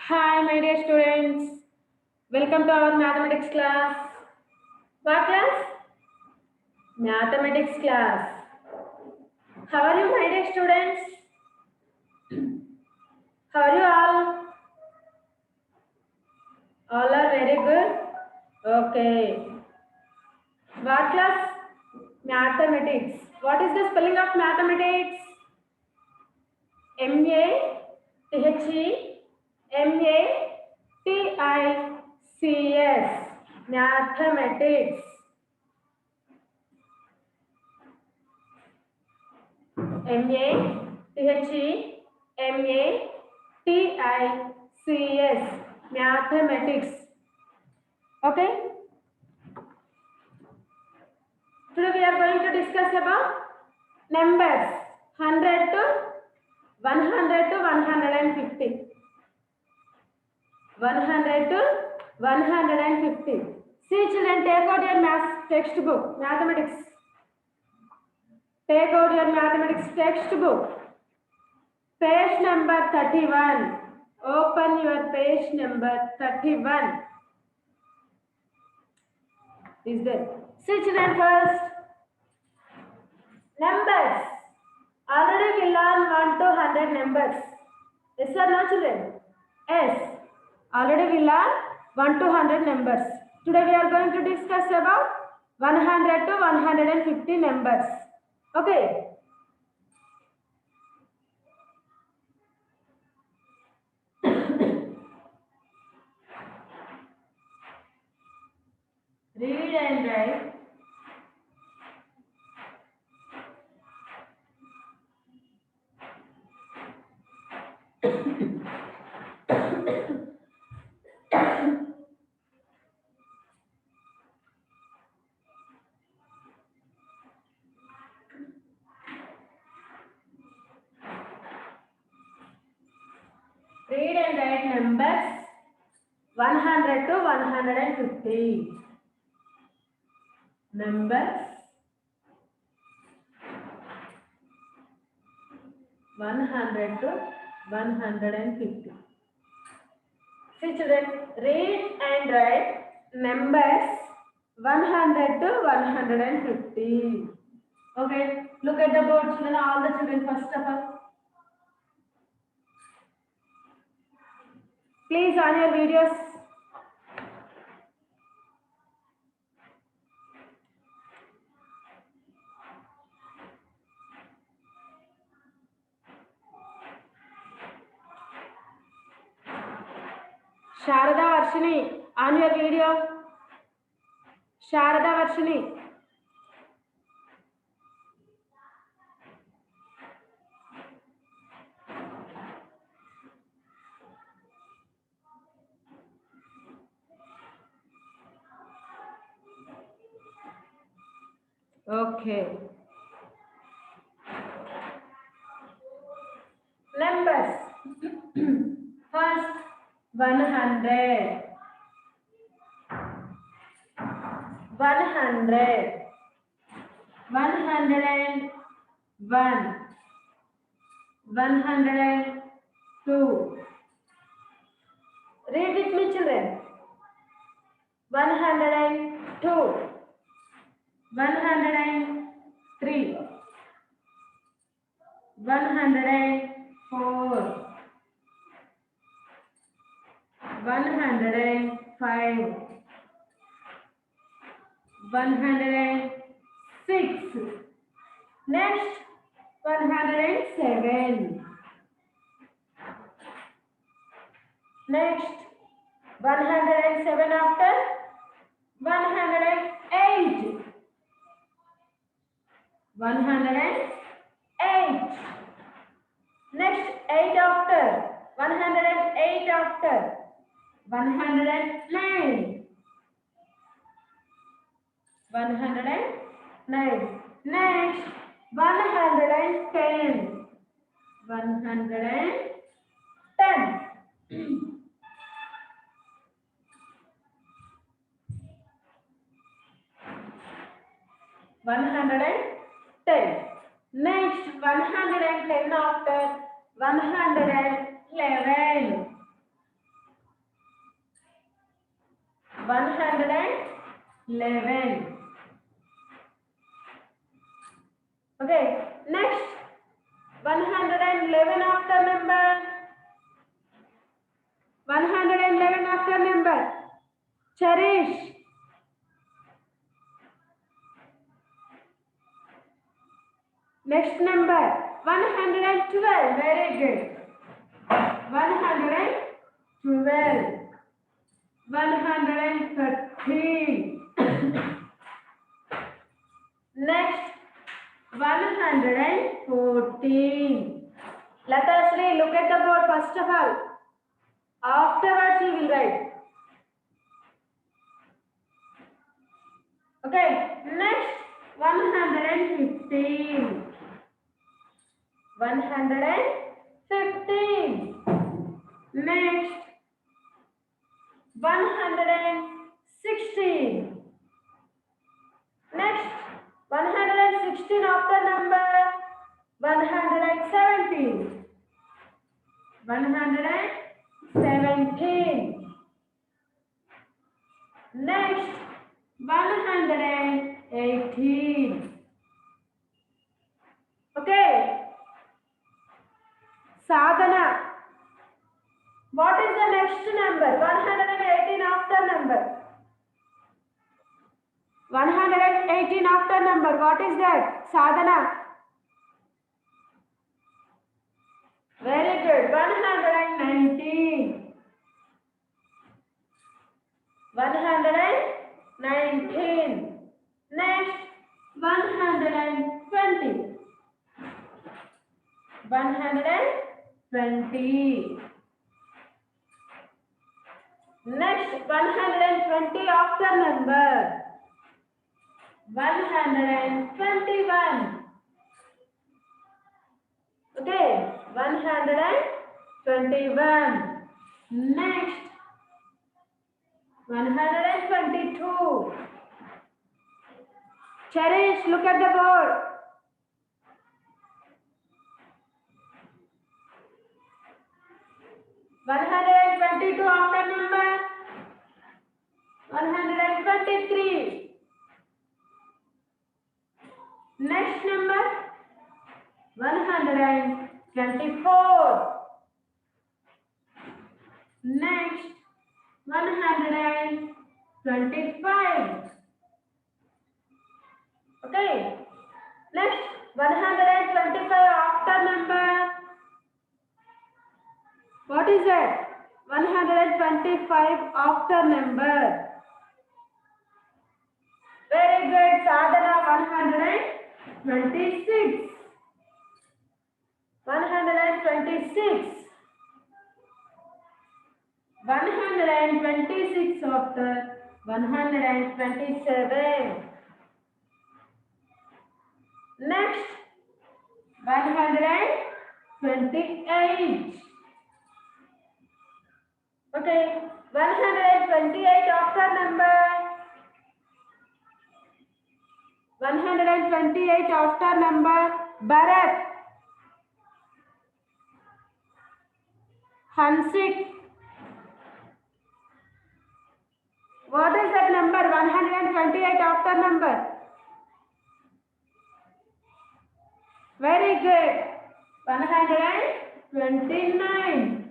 Hi, my dear students. Welcome to our mathematics class. What class? Mathematics class. How are you, my dear students? How are you all? All are very good. Okay. What class? Mathematics. What is the spelling of mathematics? Mathematics. Mathematics. Mathematics. Mathematics. Okay. Today we are going to discuss about numbers 100 to 100 to 150. 100 to 150. See children, take out your math textbook, mathematics. Take out your mathematics textbook. Page number 31. Open your page number 31. Is there? See children, first. Numbers. Already we learned 1 to 100 numbers. Yes or no children? Yes. Already we learned 1 to 100 numbers. Today we are going to discuss about 100 to 150 numbers. Okay. Read and write. Read and write numbers 100 to 150. Numbers 100 to 150. See children, read and write numbers 100 to 150. Okay, look at the board children, all the children first of all. Please on your videos. Sharada Varshini, on your video. Sharada Varshini. Okay. Numbers. First, 100. 100. 101. 102. Read it, me children. 102. 103. 104. 105. 106. Next, 107. Next, 107 after 108. 108. Next, 8 after 108 after 109. 109. Next, 110. 110. 110. Next, 110 after 111. 11. Okay, next 111 after number. 111 after number. Cherish. Next number 112. Very good. 112. 113. Next 114. Latasri, look at the board first of all. Afterwards you will write. Okay, next 115. 115. Next 116. Next 116 after number 117. 117. Next 118. Okay. Sadhana. What is the next number? 118 after number. 118 after number. What is that? Sadhana. Very good. 119. 119. Next 120. 120. Next 120 after number 121. Okay, 121. Next 122. Cherish, look at the board. 122 after number 123. Next number 124. Next 125. Okay. Next 125 after number. What is that? 125 after number. Very good. Sadhana 126. 126. 126 after 127. Next 128. Okay, 128 after number 128 after number Bharat, Hansik. What is that number? 128 after number. Very good. 129.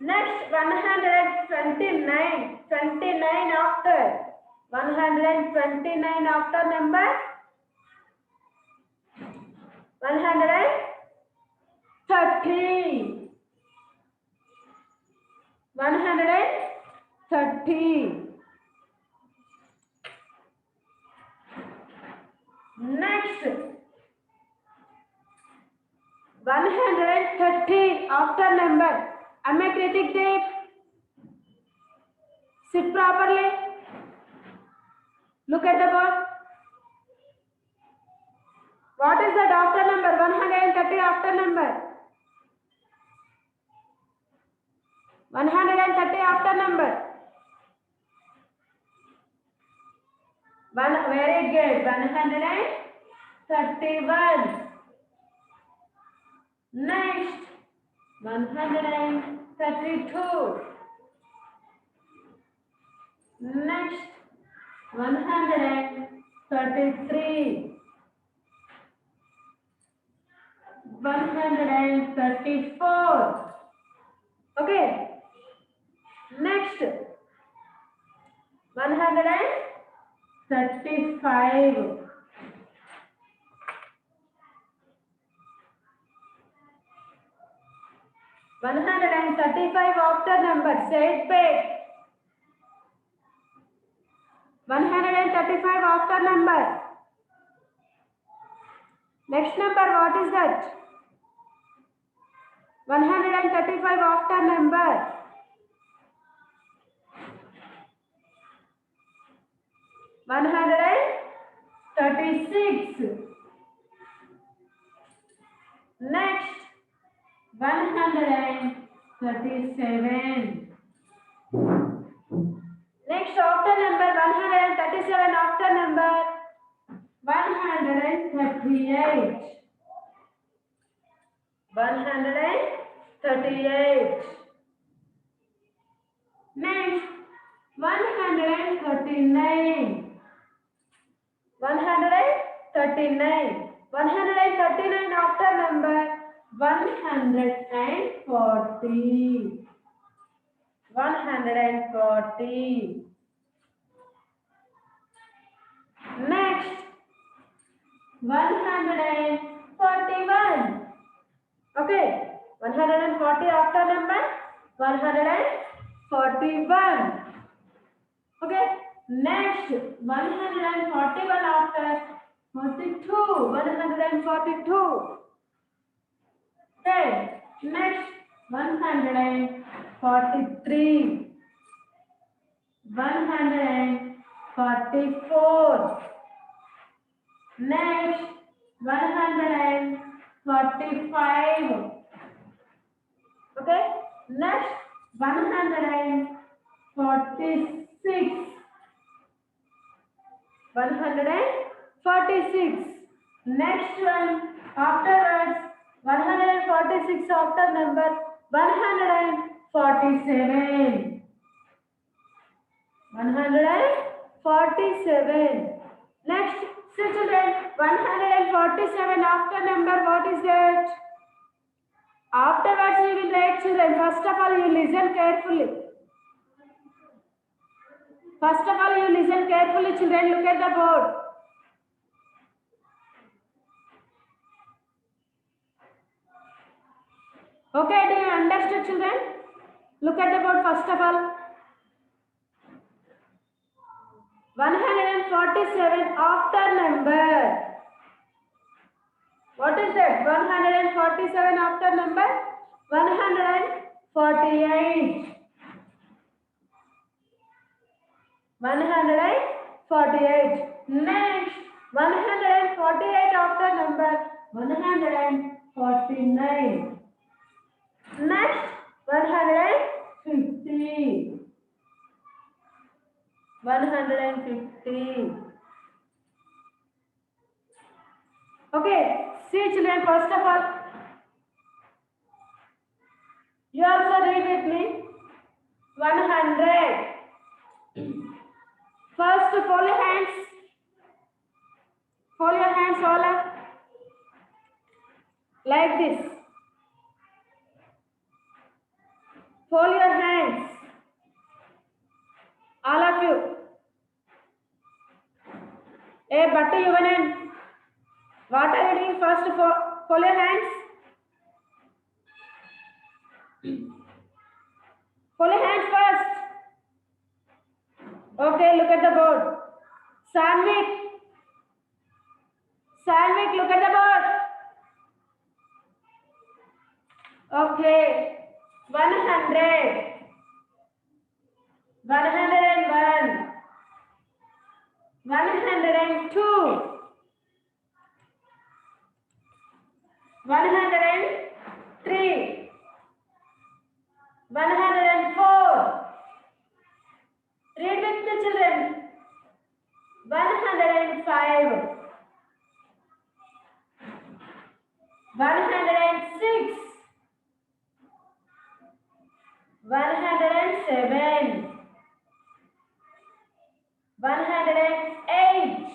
Next 129. 29 after. 129 after number 130. 130. Next 130 after number. Am I Kritik Dev? Sit properly. Look at the board. What is that after number? 130 after number. 130 after number. Very good. 131. Next 132. Next 133, 134. Okay. Next, 135. 135 after number. Say it back. 135 after number. Next number, what is that? 135 after number. 136. Next, 137. Next, after number 137, after number 138. 138. Next, 139. 139. 139 after number 140. 140. Next, 141. Okay, 140 after number 141. Okay, next 141 after 42. 142. Okay, next 143. 144. Next 145. Okay, next 146. 146. Next one, afterwards 146 after number 147. 147. Next, see children, 147 after number, what is that? Afterwards we will write, children. First of all, you listen carefully. First of all, you listen carefully, children. Look at the board. Okay, do you understand, children? Look at the board first of all. 147 after number. What is that? 147 after number 148. 148. Next, 148 after number 149. Next, 150. 150. Okay, see children, first of all, you also read with me. 100. First, fold your hands. Fold your hands all up. Like this. Fold your hands. All of you. Hey, Batti Yuvanan. What are you doing? First, fold your hands. Fold your hands first. Okay, look at the board. Sanvik. Sanvik, look at the board. Okay. 100. 101. 102. 103. 104. Read with the children. 105. 106. 107. 108. 108,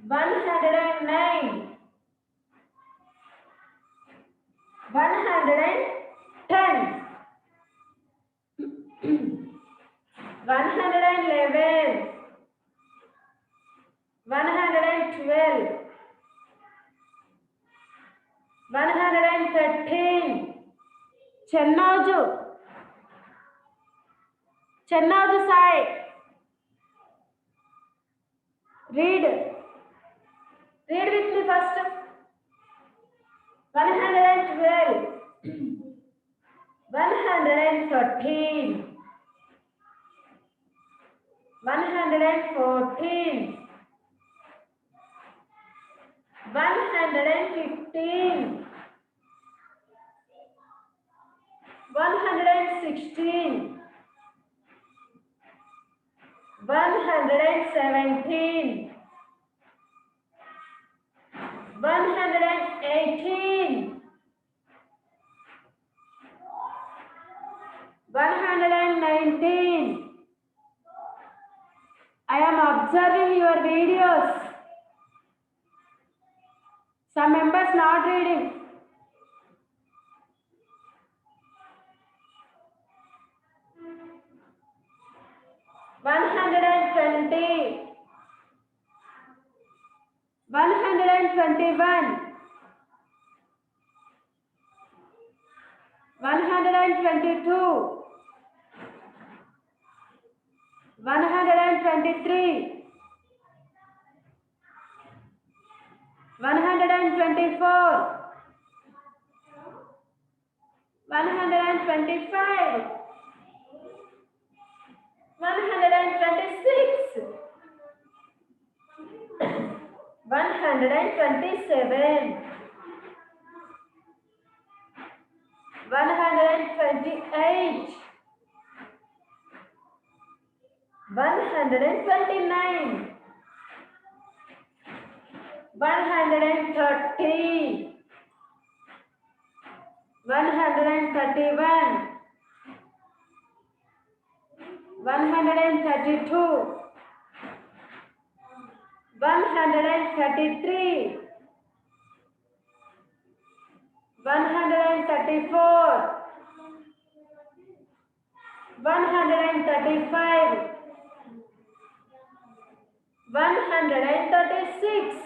109, 110, 111, 112, 113. Chennauju Sai. Read with me first. 112, 113, 114, 115, 116, 117, 118, 119. I am observing your videos. Some members not reading. 120, 121, 122, 123, 124, 125, 126, 127, 128, 129, 130, 131, 132, 133, 134, 135, 136,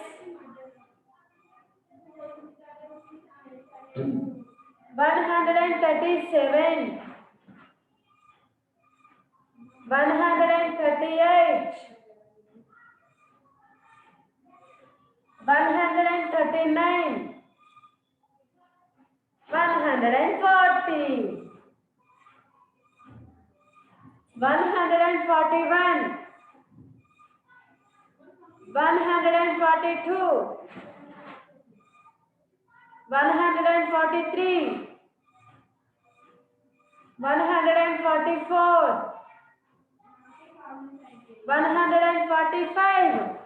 137, 138, 139, 140, 141, 142, 143, 144, 145,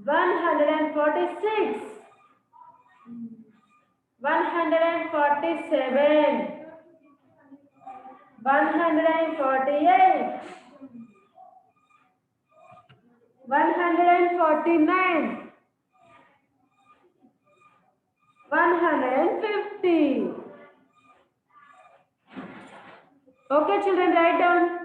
146, 147, 148, 149, 150. Okay, children, write down.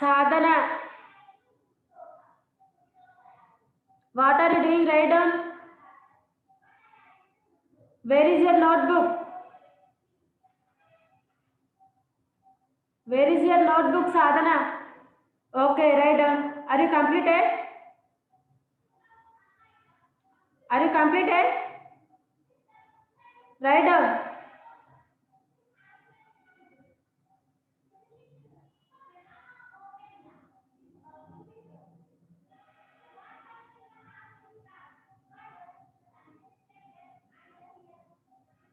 Sadhana, what are you doing? Write down. Where is your notebook? Where is your notebook, Sadhana? Okay, write down. Are you completed? Are you completed? Write down.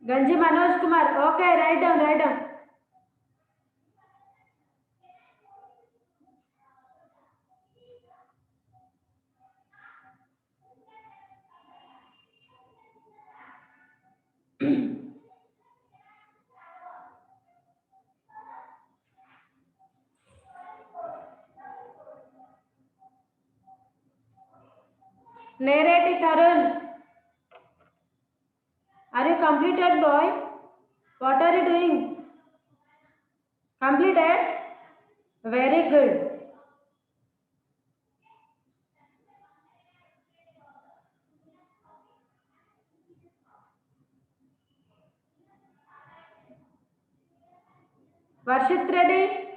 Ganji Manoj Kumar. Okay, write down, write down. Narrate it, Arun. Are you completed, boy? What are you doing? Completed? Very good. Varshit ready?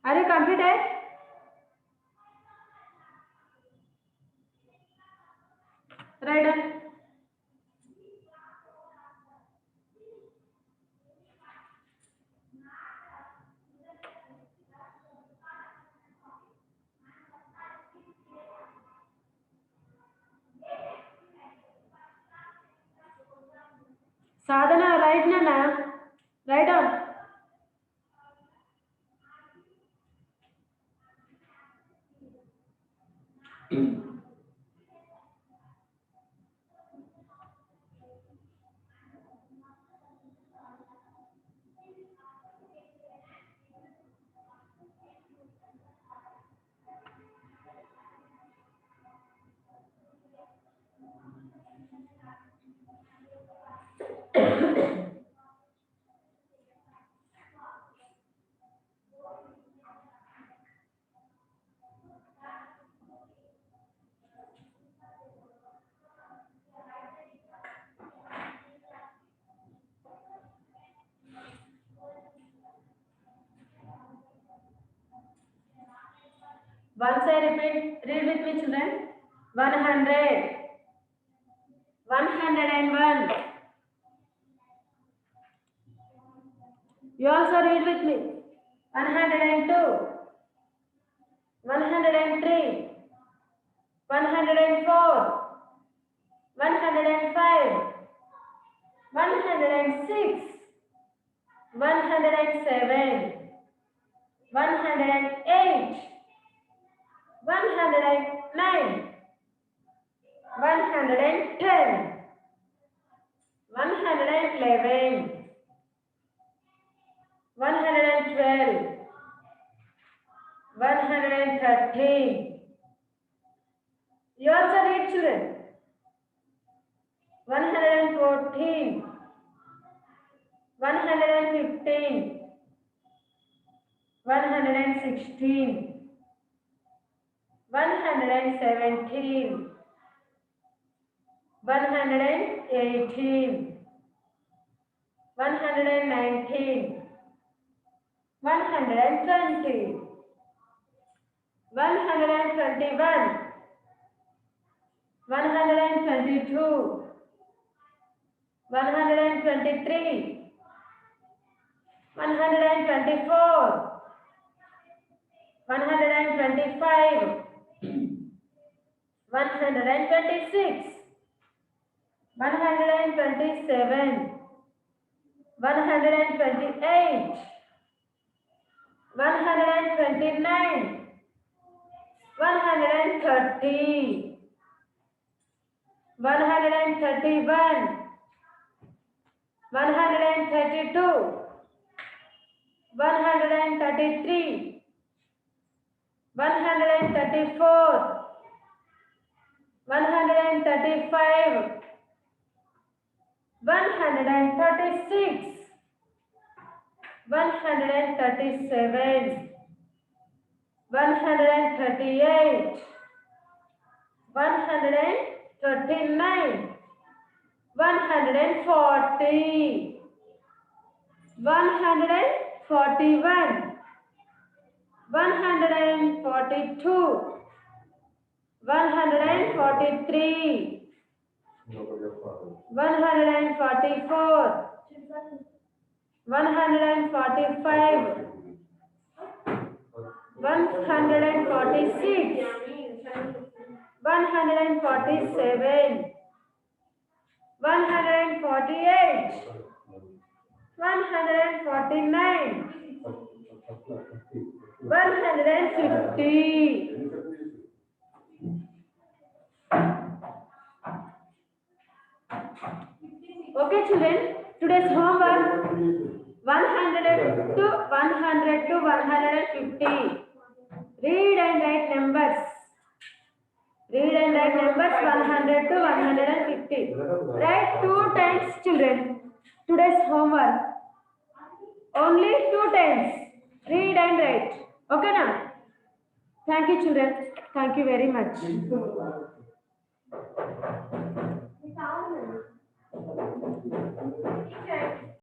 Are you completed? Write down. Sadhana, write na ma'am. Write down. Once I repeat, read with me, children. 100, 101. You also read with me. 102, 103, 104, 105, 106, 107, 108, 109, 110, 111, 112, 113. You also read, children. 114, 115, 116, 117, 118, 119, 120, 121, 122, 123, 124, 125, 126, 127, 128, 129, 130, 131, 132, 133, 134, 135, 136, 137, 138, 139, 140, 141, 142, 143, 144, 145, 146, 147, 148, 149, 150. Okay, children. Today's homework 100 to 150. Read and write numbers. Read and write numbers 100 to 150. Write 2 times, children. Today's homework. Only 2 times. Read and write. Okay, now. Thank you, children. Thank you very much.